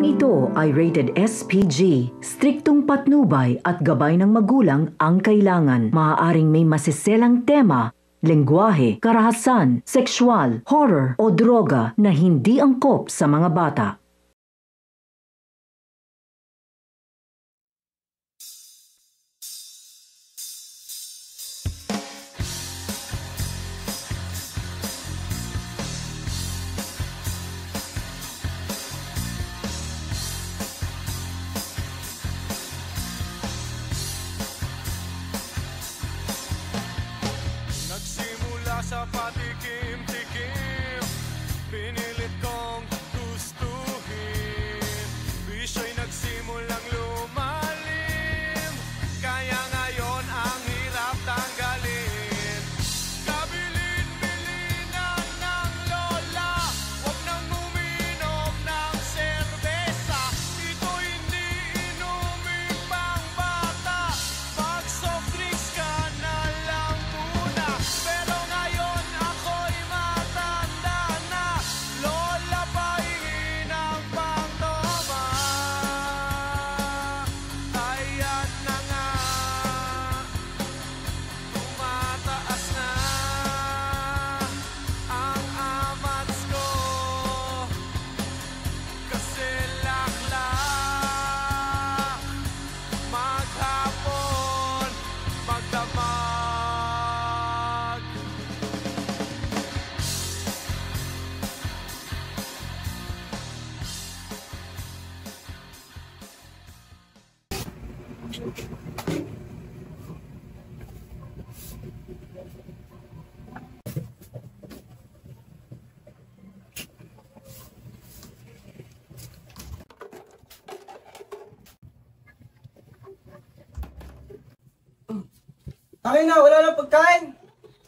ito ay rated SPG. Striktong patnubay at gabay ng magulang ang kailangan. Maaaring may masiselang tema, lengguwahe, karahasan, sexual, horror o droga na hindi angkop sa mga bata. Nagsimula sa patikim-tikim, pinilit kong gustuhin. Bisyo'y nagsimulang lumalim, kaya ngayon ang hirap tanggalin. Kabilin-bilinan ng lola, huwag nang uminom ng serbesa. Ito hindi inuming pang bata, mag-soft drinks ka na lang muna. Pero ngayon ako'y matanda na, lola pahingi ng pangtoma. Ayan na nga, tumataas na ang amats ko, kasi laklak maghapon magdamag. Akin na, wala lang pagkain.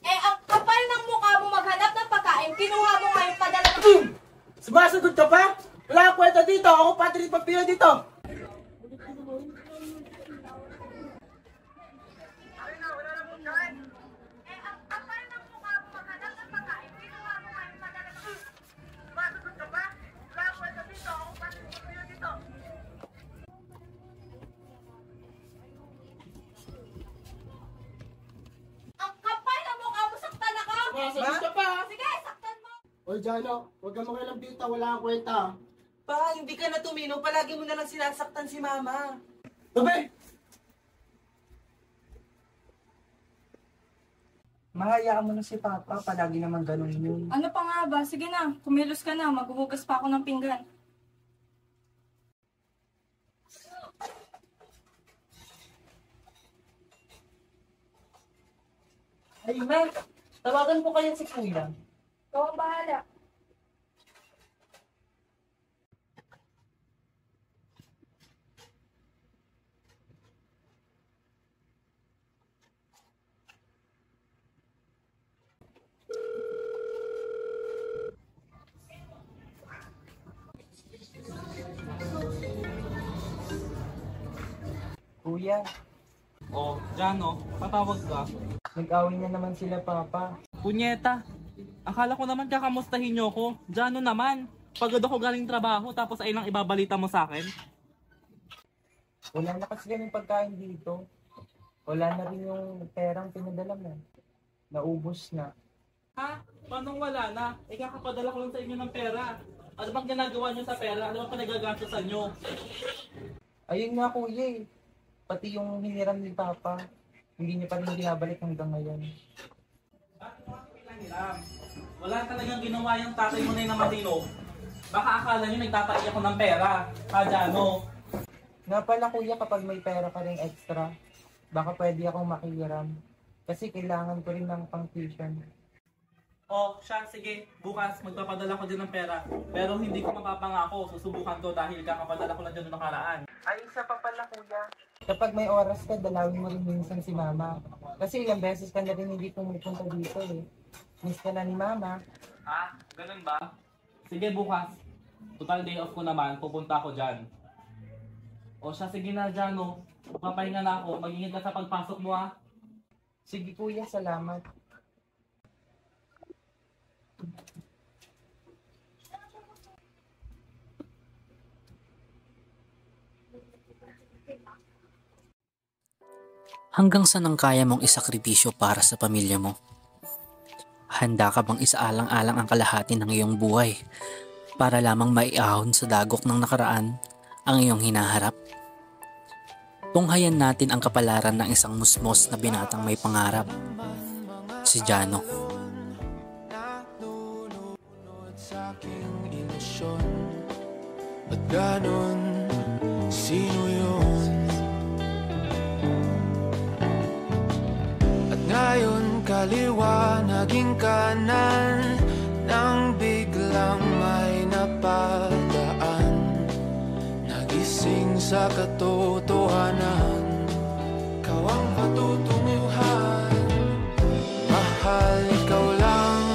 Ang kapal ng mukha mo maghanap ng pagkain, kinuha mo nga yung padala ng... Sumasagot ka pa? Wala akong kwenta dito. Ako pati rin pagpila dito. ang kapal ng mukha mo maghanap ng pagkain, kinuha mo nga yung padala ng... Sumasagot ka pa? Wala akong kwenta dito. Ako pati rin pagpila dito. Ang kapal ng mukha mo, saktan ako! Sumasagot ka pa? Sige, saktan mo! Oy, Jano, huwag kang makialam dito. Wala akong kwenta. Pa, hindi ka na tumino. Palagi mo na lang sinasaktan si mama. Tabi! Mahayaan mo na si Papa. Palagi naman ganun yun. Ano pa nga ba? Sige na, kumilos ka na. Maghuhugas pa ako ng pinggan. Ay, ma. Tawagan ko kaya si Kuya. Ikaw ang bahala. Kuya, Oh, Jano, patawag ka. nag-away na naman sila, Papa. Punyeta, akala ko naman kakamustahin niyo ko. Jano naman, pagod ako galing trabaho tapos ay lang ibabalita mo sa akin. Wala na kasi kaming pagkain dito. Wala na rin yung perang pinadala mo. Naubos na. Ha? Paano wala na? Ikakapadala ko lang sa inyo ng pera. Ano bang ginagawa niyo sa pera? Ano bang pinagagastosan niyo? Ayun nga, Kuya eh. Pati yung hiniram ni Papa, hindi niya pa rin binabalik hanggang ngayon. Bakit mo ako pinangiram? Wala talagang ginawa yung tatay mo na yun na matino. Baka akala niyo nagtatay ako ng pera. Ha, Jano? Nga pala, Kuya, kapag may pera ka rin extra, baka pwede akong makihiram. Kasi kailangan ko rin ng pang-tuition. Oh, siya, sige. Bukas magpapadala ko din ng pera. Pero hindi ko mapapangako. Susubukan ko dahil kakapadala ko lang dyan noong nakaraan. Ay, isa pa pala, Kuya. Kapag may oras ka, dalawin mo rin minsan si Mama. Kasi ilang beses ka na rin hindi pumupunta dito eh. Miss ka na ni Mama. Ha? Ganun ba? Sige, bukas. Total day off ko naman. Pupunta ako dyan. O siya, sige na dyan, no. Papahinga na ako. Mag-ingat ka sa pagpasok mo, ha. Sige, Kuya, salamat. Hanggang saan ang kaya mong isakripisyo para sa pamilya mo? Handa ka bang isaalang-alang ang kalahati ng iyong buhay para lamang maiahon sa dagok ng nakaraan ang iyong hinaharap? Tunghayan natin ang kapalaran ng isang musmos na binatang may pangarap, si Jano. Nanunod sa aking ilusyon. Ba't ganon? Sino yun? At ngayon kaliwa naging kanan nang biglang may napadaan. Nagising sa katotohanan, ikaw ang patutunguhan. Mahal, ikaw lang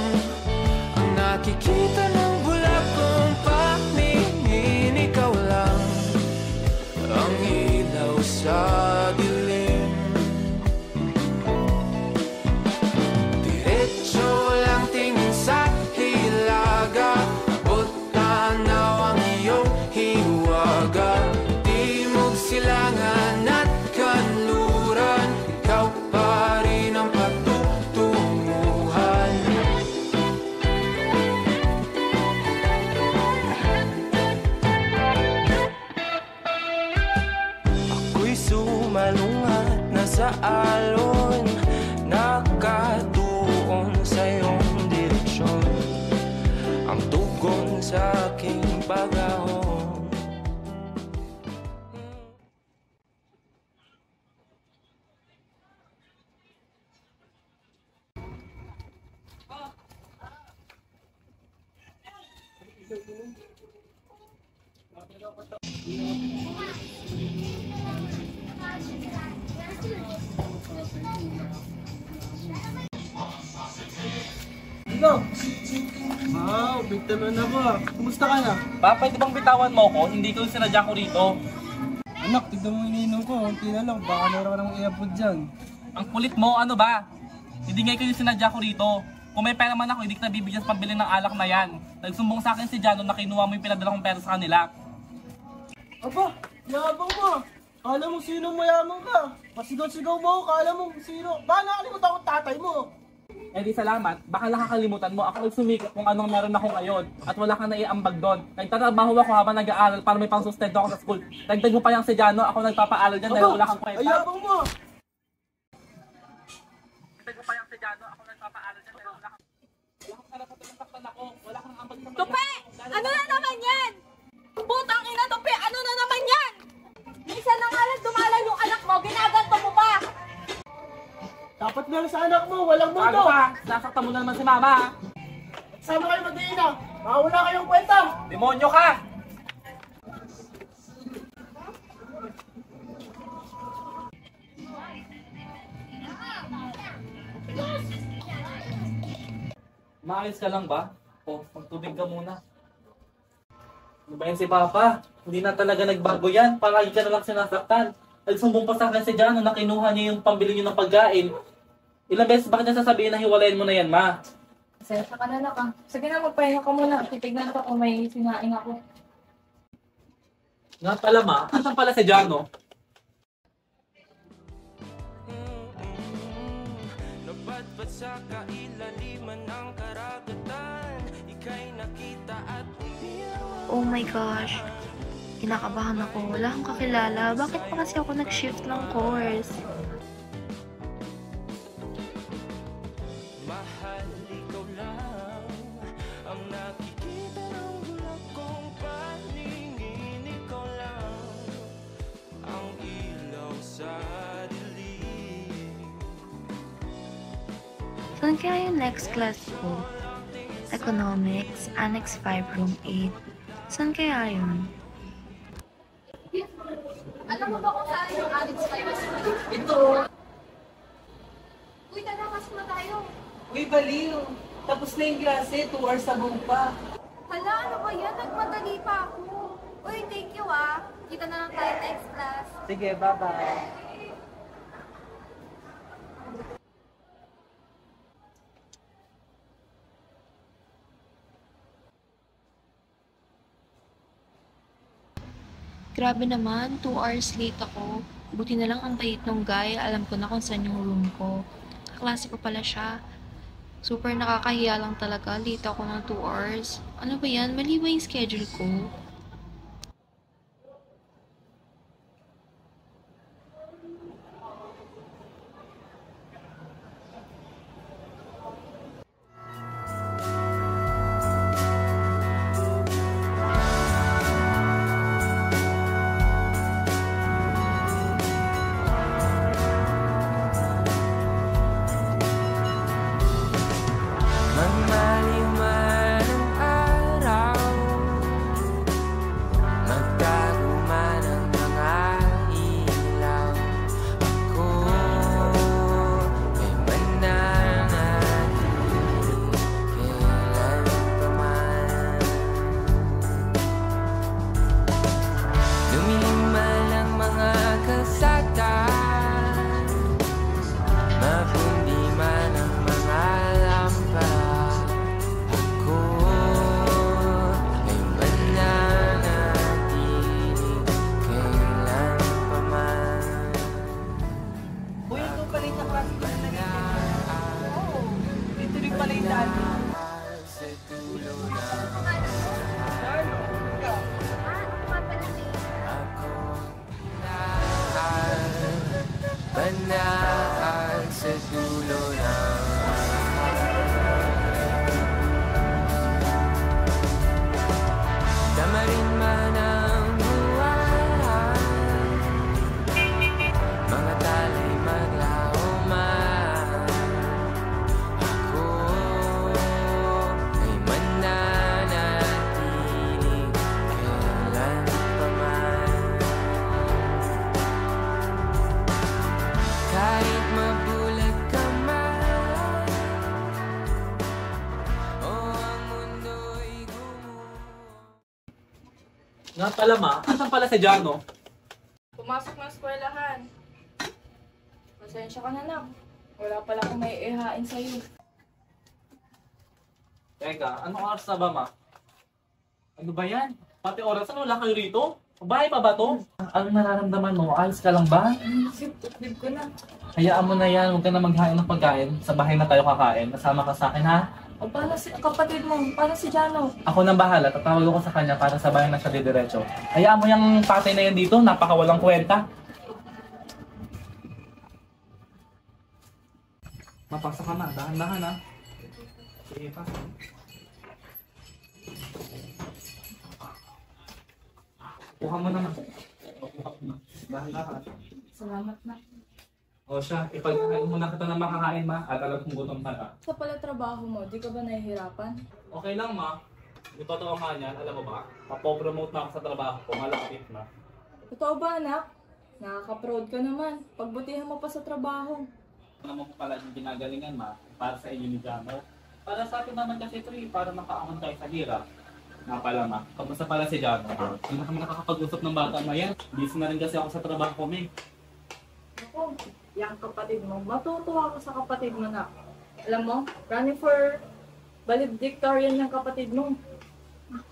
ang nakikita ng bulag kong paningin. Ikaw lang ang ilaw sa dilim. Diretso lang tingin sa hilaga, abot tanaw ang iyong hiwaga. Timog, silangan at kanluran, ikaw pa rin ang patutunguhan. Ako'y sumalungat na sa alon, nakatuon sa iyong direksyon. Ang tugon sa aking pag-ahon. Ikaw! Wow, big time na ako ah. Kumusta ka na? Pa, pwede bang bitawan mo ko? Hindi ko yung sinadya ko rito. Anak, tignan mo yung ininom ko. Kunti na lang, baka meron ka ng iabot dyan. Ang kulit mo, ano ba? Hindi nga ko yung sinadya ko rito. Kung may pera man ako, hindi kita bibigyan sa pambili ng alak na yan. Nagsumbong sa akin si Jano na kinuha mo yung pinadala kong pera sa kanila. Aba, yabang mo. Kala mo sino mayaman ka. Pasigaw-sigaw mo, kala mo sino. Baka nakalimutan ko tatay mo. Eh di salamat, baka nakakalimutan mo ako sumikap kung anong meron ako ngayon at wala kang naiambag doon. Nagtatrabaho ako habang nag-aaral para may pangsustento ako sa school. Dagdag mo pa yung si Jano, ako nagpapaaral dyan dahil wala kang kwenta. Ayabang mo. Dagdag mo pa yung si Jano, ako nagpapaaral dyan dahil wala kang karapatan ng saktan ako. Wala kang ambag sa Tupi! Ano na naman yan? Putang ina, Tupi! Ano na naman yan? Minsan na nga lang dumalan yung anak mo, ginaganto mo pa! Dapat meron sa anak mo, walang Bago mundo. pa, sasaktan mo na naman si Mama. Sama kayo mag-iina. Baka wala kayong kwenta. Demonyo ka! Maayos ka lang ba? O, magtubig ka muna. Ano ba yan si Papa? Hindi na talaga nagbago yan. Palagi ka na lang sinasaktan. Nagsumbong pa sa akin si Jano na kinuha niya yung pambili niyo ng pagkain. Ilang beses bakit niya sasabihin na hiwalayin mo na yan, Ma? Pasensya ka na lang ah. Sige na, magpahinga ka muna. Titignan ko kung may sinaing ako. Nga pala, Ma. Asan pala si Jano? Napadpad sa kailaliman ng karagatan, ika'y nakita at umiyaw. Oh my gosh. Kinakabahan ako. Wala akong kakilala. Bakit pa kasi ako nag-shift ng course? Mahal, ikaw lang ang nakikita ng bulag kong paningin. Ikaw lang ang ilaw sa dilim. Saan kaya yung next class ko? Economics, Annex 5, Room 8. Saan kaya yun? Alam mo ba kung saan yung Alex tayo? Ito. Uy, tara, pasok na tayo. Uy, baliw. Tapos na yung klase, 2 hours ago pa. Hala, ano ba yan? Nagmadali pa ako. Uy, thank you ah. Kita na lang tayo next class. Sige, bye-bye. Grabe naman, 2 hours late ako. Buti na lang ang bait nung guy. Alam ko na kung saan yung room ko. Kaklase ko pala siya. Super nakakahiya lang talaga. Late ako ng 2 hours. Ano ba yan? Mali ba yung schedule ko? Magmaliw man ang araw, magtago man ang mga ilaw, ako ay mananatili kailan pa man. Lumilima lang mga kalsada, mapundi man ang mga lampara, ako ay mananatili kailan pa man. Uy, ito pala yung klase ko na naging. Oo, dito rin pala yung daan. Sa dulo na ako banal sa dulo na. Tama rin man ang buwan, mga talay maglaho man, ako ay mananatili kailan pa man. Kahit mabulag ka man, o ang mundo'y gumuho. Nga pala ma, asan pala si Jano? Pumasok ng eskwelahan. Pasensya ka na lang. Wala pala akong may ihain sa'yo. Teka, anong oras na ba ma? Ano ba yan? Pati oras, ano wala kayo rito? Bahay pa ba to? Ano nararamdaman mo? Ayos ka lang ba? Sip ko na. Hayaan mo na yan, huwag ka na maghain ng pagkain. Sa bahay na tayo kakain. Kasama ka sa akin ha? O paano si kapatid mo? Paano si Jano? Ako nang bahala, tatawag ako sa kanya para sa bahay na siya didiretso. Hayaan mo yung tatay na yan dito, napakawalang kwenta. Mapasok ka na, dahan-dahan ha. Sige pa. Kuha mo naman. Dahan-dahan. Salamat na. O siya, ipagkakain muna kita na makakain ma, at alam kong gutom ka na. Sa pala trabaho mo, di ka ba nahihirapan? Okay lang ma. Yung totoo nga niyan, alam mo ba? Papopromote na ako sa trabaho ko, malapit na. Totoo ba, anak? Nakaka-proud ka naman. Pagbutihan mo pa sa trabaho. Ano mo pala yung ginagalingan ma, para sa inyo ni Jamo. Para sa akin naman kasi ito para makaangon tayo sa hirap. Nga pala ma, kamusta pala si Jamo? Hindi na kami nakakapag-usap ng bata ma yan. Busy na rin kasi ako sa trabaho ko, May. Ako, yung kapatid mo, matutuwa ka sa kapatid mo na. Alam mo, running for valedictorian yung kapatid mo.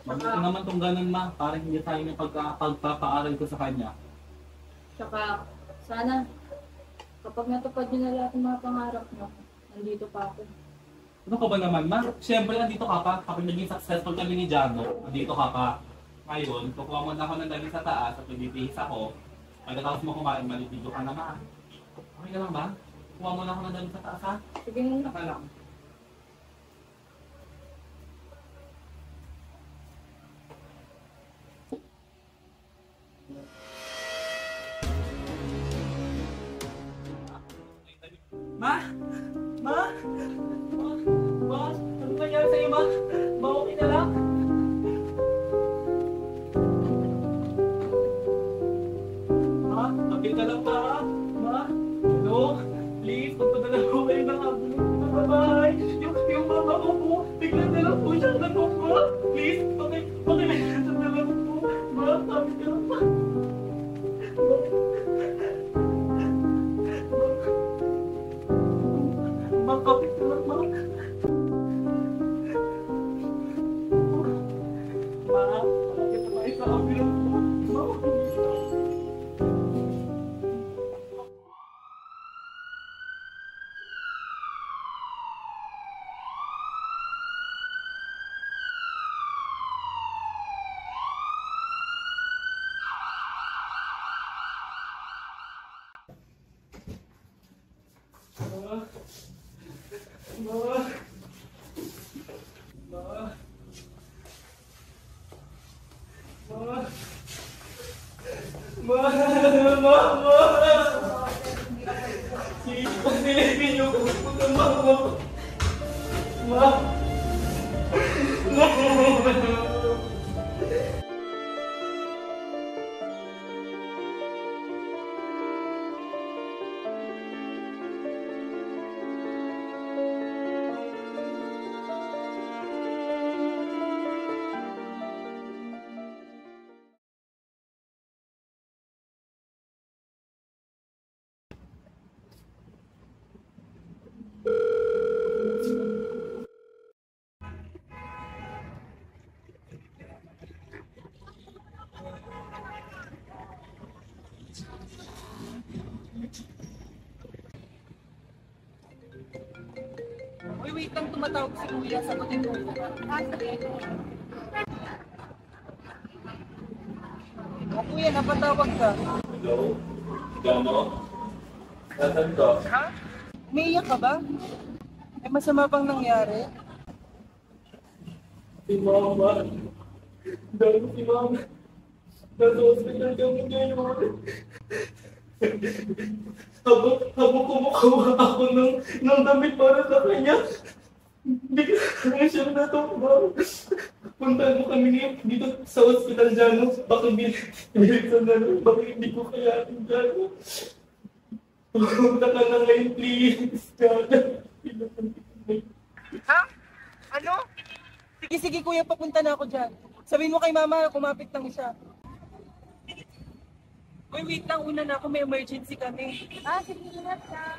Mabuti naman tong ganun ma, para hindi tayo may pagpapaaral ko sa kanya. Tsaka, sana, kapag natupad niyo na lahat ng mga pangarap mo, nandito pa ako. Ano ka ba naman ma? Siyempre nandito ka pa, kapag naging successful kami ni Jamo, nandito ka pa. Ngayon, kukuha mo na ako ng dali sa taas at magbibihis ako. Pagkatapos mo kumain, malitigo ka na ma. Okay ka lang ba? Kuha mo na ako ng dali sa taas ha? Sige muna. Saka lang. Ma? Ma? Ma? Ma? Ano nangyari sa'yo, ma? Ma, okay na lang? Ma? Kapil ka lang ba, ha? Ma? Hello? Please, magpadala ko kayo ng ambulance. Bye-bye! Yung mama ko po, bigla na lang po siyang natumba. Please, pakilagyan na lang po. Ma, kapil ka lang ba? Kapit ka lang, ma. Ma, pakit na tayo sa ambulance mo. Ma, Pagsilipin niyo ko ng mama. Ma. Uy, wait lang, tumatawag si Kuya. Sagutin mo. O Kuya, napatawag ka. Hello? Gano? Nasaan ka? Ha? Umiiyak ka ba? May masama bang nangyari? Si Mama. Dahil si Mama. Nasa hospital kami ngayon. Habang kumukuha ako ng damit para sa kanya. Hindi ka na siyang natumbaw. Puntahan mo kami ngayon dito sa hospital dyan. Baka bilisan na lang. Baka hindi ko kayanin dyan. Pumunta ka na ngayon, please. Ha? Ano? Sige, Kuya, papunta na ako dyan. Sabihin mo kay Mama, kumapit lang siya. Uy, wait lang, una na ako, may emergency kami. Sige, ingat ka.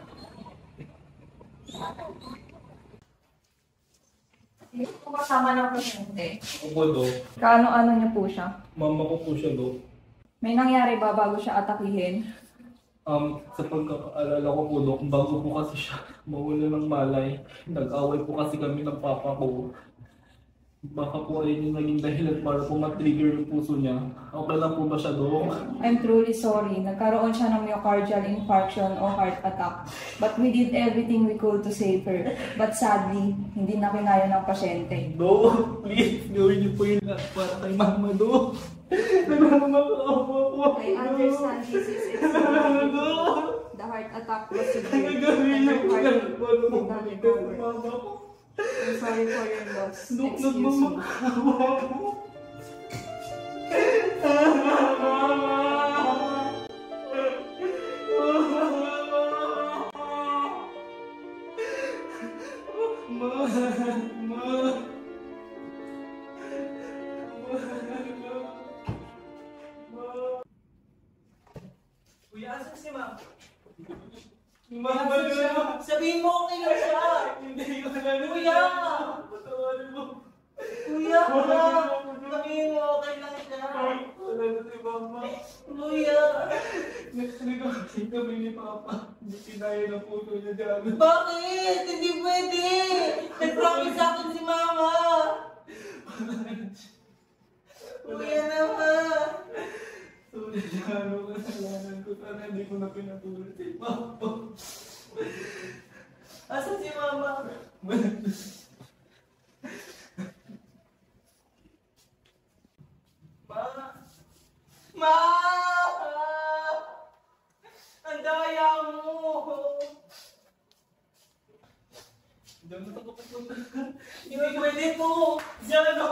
Hindi ko kasama ng pasyente. Ako do. Kaano-ano niya po siya? Mama ko po siya do. May nangyari ba bago siya atakihin? Sa pagkakaalala ko po, Dok, bago po kasi siya mawala ng malay, nag-away po kasi kami ng papa ko. Baka po ayun yung naging dahilan para po ma-trigger yung puso niya. Okay lang po ba siya, Dok? I'm truly sorry. Nagkaroon siya ng myocardial infarction o heart attack. But we did everything we could to save her. But sadly, hindi na kinaya ng pasyente. Dok, please, gawin niyo po yun lahat para kay Mama, Dok. Nagmamakaawa po. I understand this is extreme. The heart attack was severe. Gagawin niyo po lahat para Did po not kay recover. Mama ko. I'm sorry for your loss. Dok, Excuse me. nagmamakaawa po. Kuya, asan si Ma'am? Asan siya? Sabihin mo okay lang siya. Hindi ko na Kuya! Patawarin mo. Kuya! Sabihin mo okay lang siya. Wala na si Mama. Kuya! Nag-negotiate kami ni Papa. Hindi kinaya ng puso niya dyan. Bakit? Hindi pwede! Nag-promise sa akin si Mama! Kuya naman! Sorry, ano kasalanan ko. Sana hindi ko na pinatulad si Papa. Asan si Mama? Ma! Ang daya mo! Diyan na ako pupunta. Hindi pwede po! Diyan o!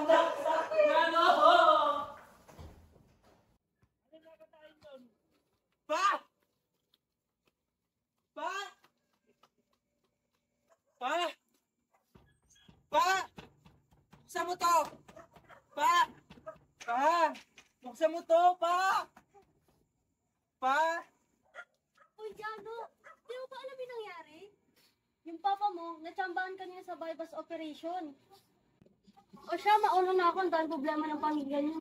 Diyan o! Pa! Pa! Pa! Pa! Buksan mo to! Pa! Pa! Buksan mo to! Pa! Pa! Uy, Jano, di mo ba alam yung nangyari? Yung papa mo, natsambahan kanina sa bypass operation. O siya, mauna na ako dahil problema ng pamilya niya.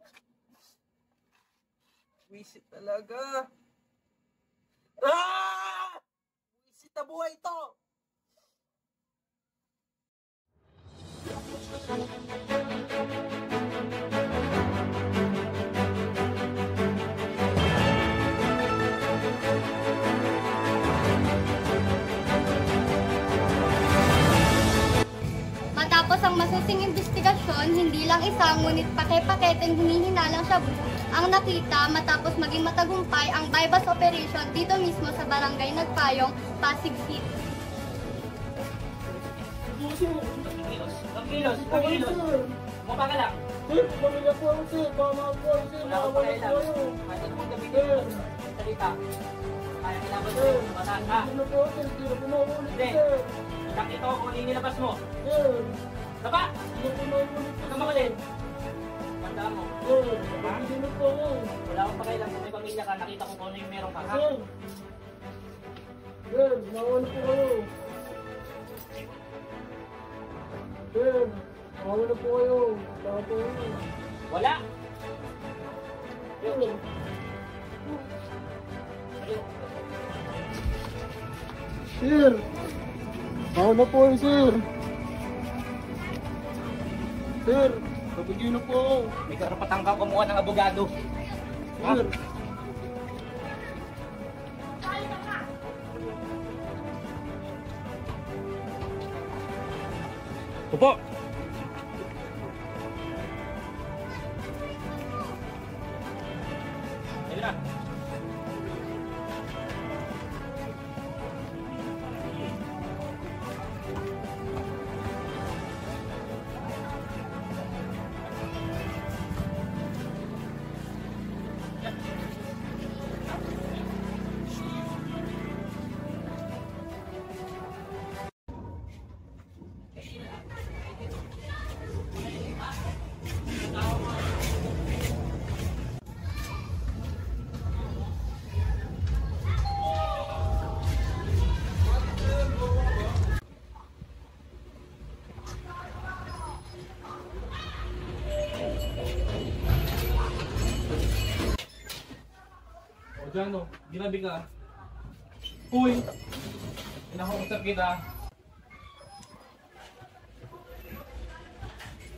Wisit talaga. Ah! Wisit na buhay to! Matapos ang masusing investigasyon, operasyon, hindi lang isa, ngunit pake-paketeng hinihinalang shabu ang nakita matapos maging matagumpay ang bypass operation dito mismo sa barangay Nagpayong, Pasig City. Kagilos. Mukha ka lang. Sir, pamilya po ako sir. Mama po ako sir. Wala akong pakialam. Ano naman gamitin mo? Salita. Kaya kailangan mo. Masahan ka. Hindi na po sir. Hindi na po maulit Hindi. sir. Nakita ko kung ano yung nilabas mo. Sir, Saba! hindi na po maulit Huwag ka makulit. Tandaan mo. sir. Hindi na po ako. Wala akong pakialam kung may pamilya ka. Nakita ko kung ano yung meron ka. Ha? Sir. Sir, nawan po kayo. Sir, nawan na po kayo. Wala po kayo. Wala! Sir. Sir, nawan na po kayo sir. Sir, nabigyan na po ako. May karapatan ka kumuha ng abogado. Sir. Upo! Ayun na. Jano, ginabi ka. Uy! Pinakausap kita.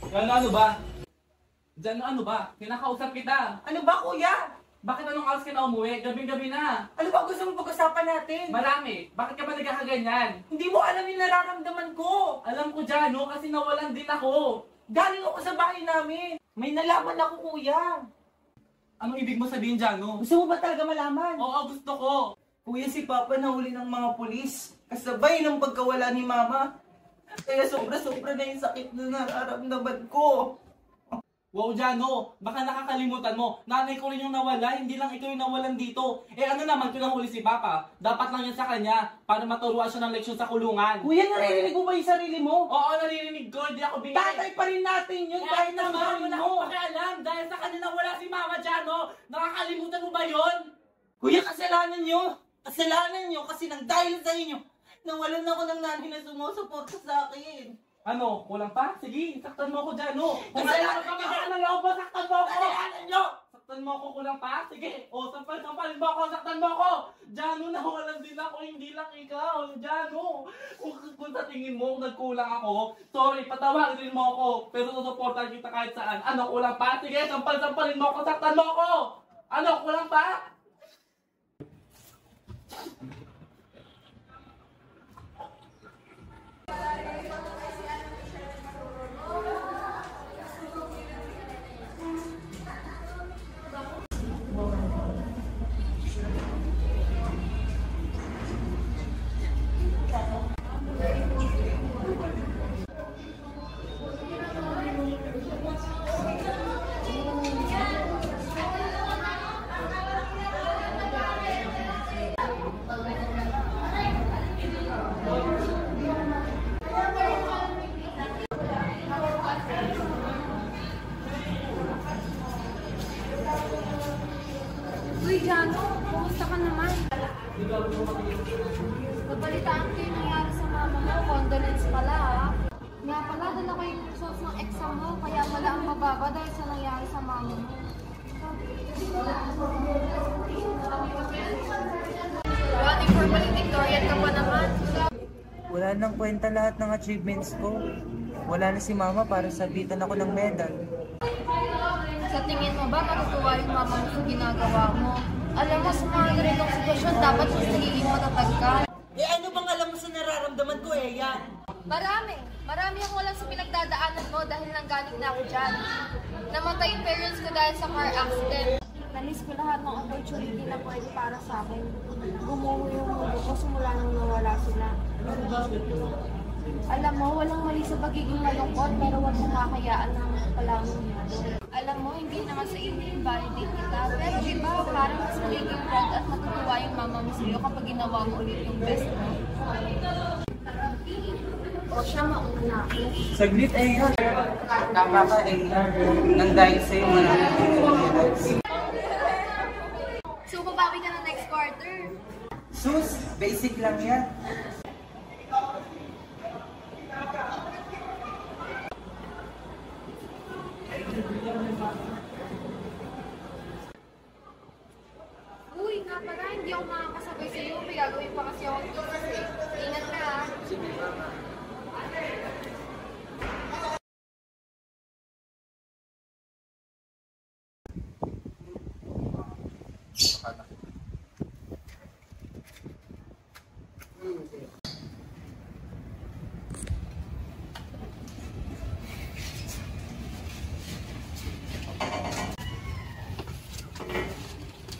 Jano, ano ba? Jano, ano ba? Pinakausap kita. Ano ba kuya? Bakit anong oras ka na umuwi? Gabing-gabi na. Ano ba gusto mong pag-usapan natin? Marami. Bakit ka ba nagkakaganyan? Hindi mo alam yung nararamdaman ko. Alam ko, Jano, kasi nawalan din ako. Galing ako sa bahay namin. May nalaman ako kuya. Anong ibig mo sabihin, Jano? Gusto mo ba talaga malaman? Oo, gusto ko. Kuya, si Papa nahuli ng mga pulis. Kasabay ng pagkawala ni Mama. Kaya sobra-sobra na yung sakit na nararamdaman ko. Wow, Jano, baka nakakalimutan mo. Nanay ko rin yung nawala, hindi lang ikaw yung nawalan dito. Eh ano naman kung nahuli si Papa? Dapat lang yan sa kanya para maturuan siya ng leksyon sa kulungan. Kuya, naririnig mo ba yung sarili mo? Oo, naririnig ko, hindi ako binigay. Tatay pa rin natin yun kahit na naman, mahalin wala mo. akong pakialam. Dahil sa kanila wala si Mama, Jano. Nakakalimutan mo ba yun? Kuya, kasalanan nyo. Kasalanan nyo kasi nang dahil sa inyo, nawalan ako ng nanay na sumusuporta sa akin. Ano, kulang pa? Sige, saktan mo ako, Jano. Kasalanan Kung nyo! ano lang ba, saktan mo ako. Kasalanan nyo! Saktan mo ako, kulang pa? Sige, o, sampalin mo ako, saktan mo ako. Jano, nawalan din ako, hindi lang ikaw. Jano, kung sa tingin mo nagkulang ako, sorry, patawagin mo ako. Pero susuportan kita kahit saan. Ano, kulang pa? Sige, sampalin mo ako, saktan mo ako. Ano, kulang pa? Uy, Jano, kumusta ka naman? Nabalitaan ko yung nangyari sa mama mo. Condolence pala, ah. Nga pala, doon ako yung results ng exam mo. Kaya pala ang mababa dahil sa nangyari sa mama mo. Running for valedictorian ka pa naman. Wala nang kwenta lahat ng achievements ko. Wala na si Mama para sabitan ako ng medal. Sa tingin mo ba matutuwa yung mama mo sa ginagawa mo? Alam mo, sa mga ganitong sitwasyon, dapat susiliin mo tatag ka. Eh ano bang alam mo sa nararamdaman ko, Eya? Marami akong walang sa pinagdadaanan mo dahil nanggaling na ako dyan. Namatay yung parents ko dahil sa car accident. Nalis ko lahat ng opportunity na pwede para sa akin. Gumuho yung mundo ko simula nang nawala sila. Alam mo, walang mali sa pagiging malungkot pero huwag mong kakayaan ng palang nangyari. Alam mo, hindi naman sa ini-invalidate kita. Pero iba, parang mas magiging proud at matutuwa yung mama mo sa'yo kapag ginawa mo ulit yung best mo. O siya, mauna na ako. Saglit, Eya. Tama ka, Eya. Nang dahil sa'yo, maraming pinag-realize. So, babawi ka na next quarter. Sus, basic lang yan. Uy, nga pala, hindi ako makakasabay sa'yo. May gagawin pa kasi ako dito. Ingat ka, ha? Sige, mama.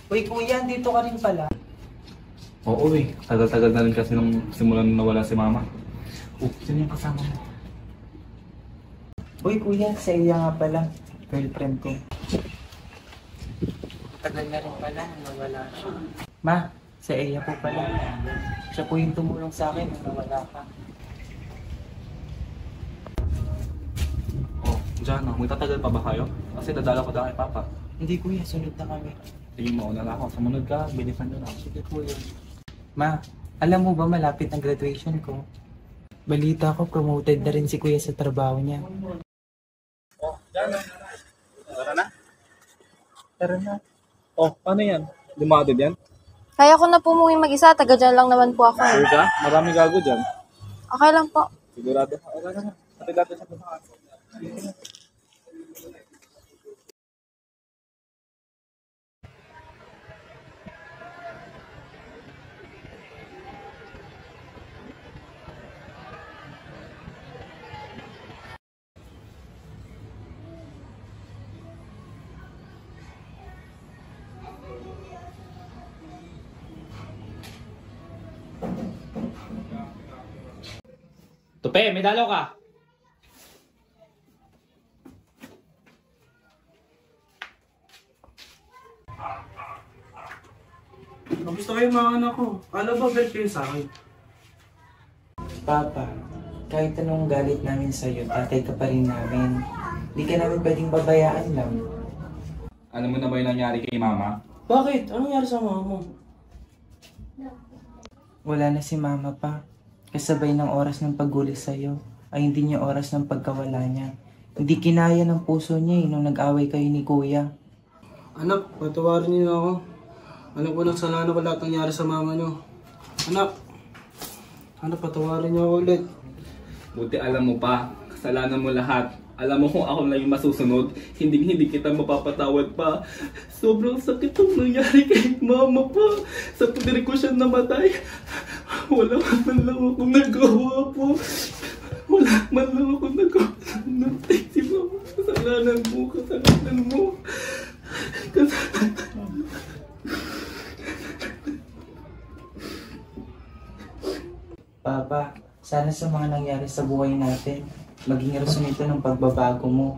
Uy, kuya, dito ka rin pala. Oo eh, tagal-tagal na rin kasi nung simulan na nawala si mama. Sino yung kasama mo? Uy, kuya, sa iya nga pala. Girlfriend ko. Tagal na rin pala nung nawala siya. Ma, sa iya po pala. Siya po yung tumulong sa akin nung nawala ka. Oh, Jano, may tatagal pa ba kayo? Kasi dadala ko na kay Papa. Hindi kuya, sunod na kami. Sige, mauna na ako. Sumunod ka, bilisan nyo na. Sige kuya. Ma, alam mo ba malapit ang graduation ko? Balita ko, promoted na rin si kuya sa trabaho niya. Oh, Jano. Tara na. Tara na. Oh, paano yan? Dumatid yan? Kaya ko na po umuwi mag-isa. Taga dyan lang naman po ako. Sure ka? Marami gago dyan. Okay lang po. Sigurado. Okay na. Hatid natin sa pagkakas. Tupe, may dalaw ka. Kamusta kayo mga anak ko? Ano ba bet kayo sa akin? Papa, kahit anong galit namin sa'yo, tatay ka pa rin namin. Hindi ka namin pwedeng babayaan lang. Alam mo na ba yung nangyari kay Mama? Bakit? Anong nangyari sa mama mo? Wala na si mama pa. Kasabay ng oras ng paggulis sa'yo, ay hindi niya oras ng pagkawala niya. Hindi kinaya ng puso niya nung nag-away kayo ni kuya. Anak, patawarin niyo na ako. Alam ko nang sana ko lahat nangyari sa mama niyo. Anak, patawarin niyo ako ulit. Buti alam mo pa, kasalanan mo lahat. Alam mo kung ako lang yung masusunod, hindi kita mapapatawad pa. Sobrang sakit ang nangyari kay mama pa. Sa pagdiri ko siya namatay, wala man lang akong nagawa po. Wala man lang akong nagawa. Namatay si mama. Kasalanan mo. Papa, sana sa mga nangyari sa buhay natin, maging rason ito ng pagbabago mo.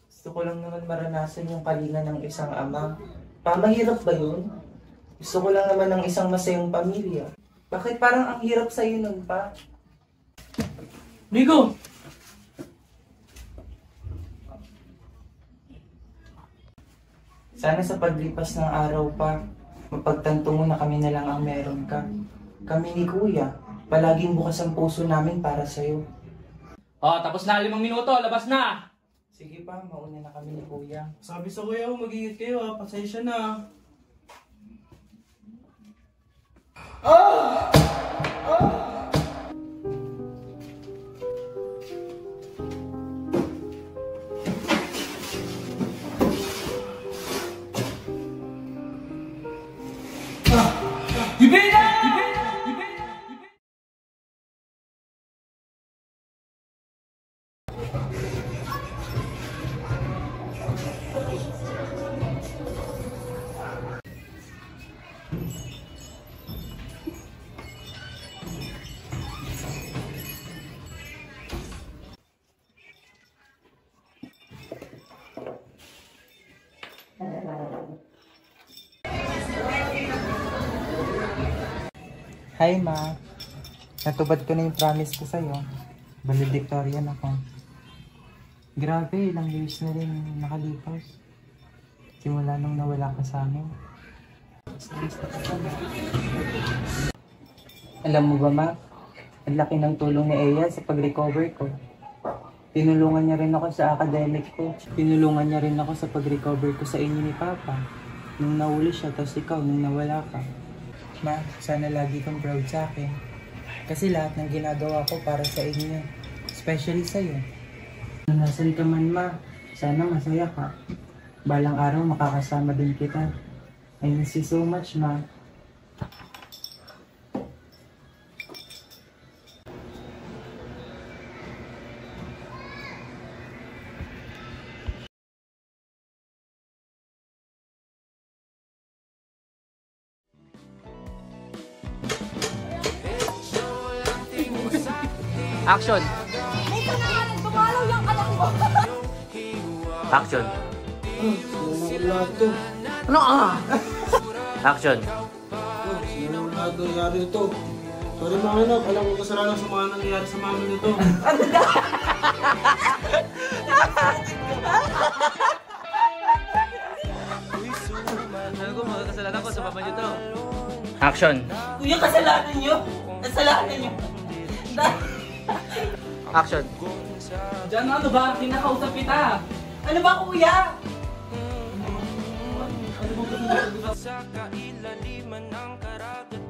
Gusto ko lang naman maranasan yung kalinga ng isang ama. Mahirap ba yun? Gusto ko lang naman ng isang masayang pamilya. Bakit parang ang hirap sa'yo nun pa? Nico! Sana sa paglipas ng araw pa, mapagtanto mo na kami na lang ang meron ka. Kami ni Kuya, palaging bukas ang puso namin para sa'yo. Oh, tapos na 5 minuto, labas na! Sige pa, mauna na kami ni Kuya. Sabi sa kuya ko, mag-ingat kayo ha. Pasensya na. Ibig! Hi, Ma. Natubad ko na yung promise ko sa'yo. Valedictorian ako. Grabe, ilang years na rin nakalipas. Simula nung nawala ka sa amin. Alam mo ba, Ma? Ang laki ng tulong ni Eya sa pag-recover ko. Tinulungan niya rin ako sa academic ko. Tinulungan niya rin ako sa pag-recover ko sa inyo ni Papa. Nung nahuli siya, tapos ikaw nung nawala ka. Ma, sana lagi kang proud sa akin. Kasi lahat ng ginagawa ko para sa inyo. Especially sa'yo. Nasaan ka man, Ma? Sana masaya ka. Balang araw makakasama din kita. I miss you so much, Ma. Action! May ka na nga, dumalaw yung anak mo. Action! Lahat to. Ano ah? Action! Sino na lahat nangyari ito? Sorry mga anak, alam ko kasalanan sa mga nangyari sa mama nito. Ano ko, magkakasalanan ko sa mama niyo to. Action! Kuya, kasalanan niyo! Kasalanan niyo! Action! Diyan, ano ba? Kinakausap kita! Ano ba, Kuya? Ano ba? Sa kailaliman ng karagat